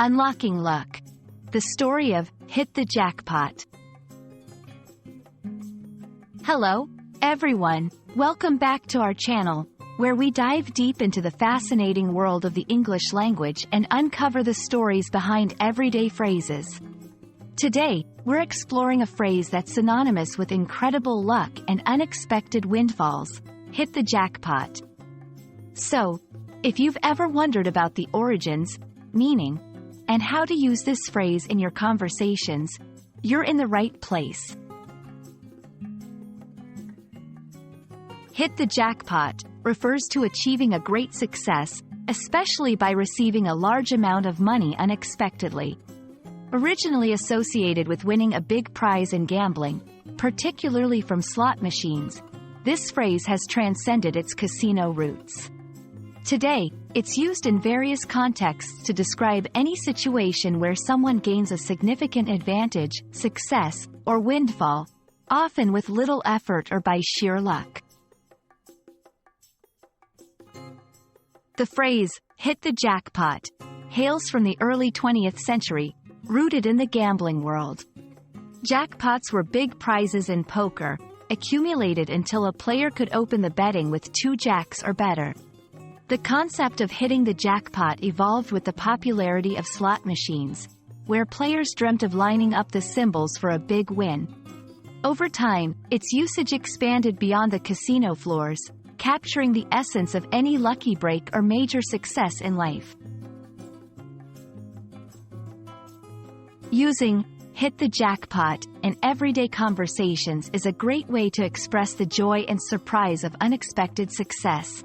Unlocking Luck. The story of Hit the Jackpot. Hello, everyone. Welcome back to our channel, where we dive deep into the fascinating world of the English language and uncover the stories behind everyday phrases. Today, we're exploring a phrase that's synonymous with incredible luck and unexpected windfalls: hit the jackpot. So, if you've ever wondered about the origins, meaning, and how to use this phrase in your conversations, you're in the right place. Hit the jackpot refers to achieving a great success, especially by receiving a large amount of money unexpectedly. Originally associated with winning a big prize in gambling, particularly from slot machines, this phrase has transcended its casino roots. Today, it's used in various contexts to describe any situation where someone gains a significant advantage, success, or windfall, often with little effort or by sheer luck. The phrase, hit the jackpot, hails from the early 20th century, rooted in the gambling world. Jackpots were big prizes in poker, accumulated until a player could open the betting with 2 jacks or better. The concept of hitting the jackpot evolved with the popularity of slot machines, where players dreamt of lining up the symbols for a big win. Over time, its usage expanded beyond the casino floors, capturing the essence of any lucky break or major success in life. Using hit the jackpot in everyday conversations is a great way to express the joy and surprise of unexpected success.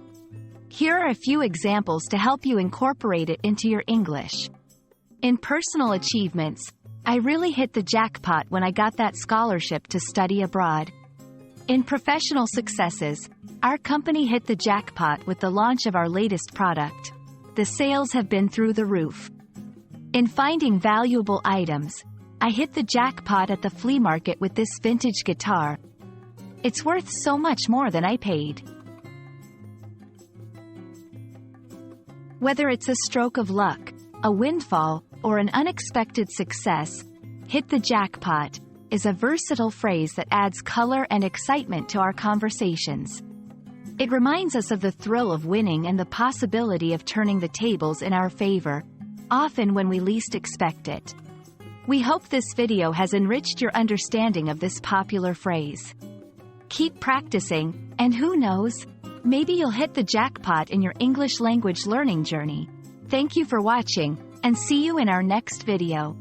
Here are a few examples to help you incorporate it into your English. In personal achievements, I really hit the jackpot when I got that scholarship to study abroad. In professional successes, our company hit the jackpot with the launch of our latest product. The sales have been through the roof. In finding valuable items, I hit the jackpot at the flea market with this vintage guitar. It's worth so much more than I paid. Whether it's a stroke of luck, a windfall, or an unexpected success, hit the jackpot is a versatile phrase that adds color and excitement to our conversations. It reminds us of the thrill of winning and the possibility of turning the tables in our favor, often when we least expect it. We hope this video has enriched your understanding of this popular phrase. Keep practicing, and who knows, maybe you'll hit the jackpot in your English language learning journey. Thank you for watching, and see you in our next video.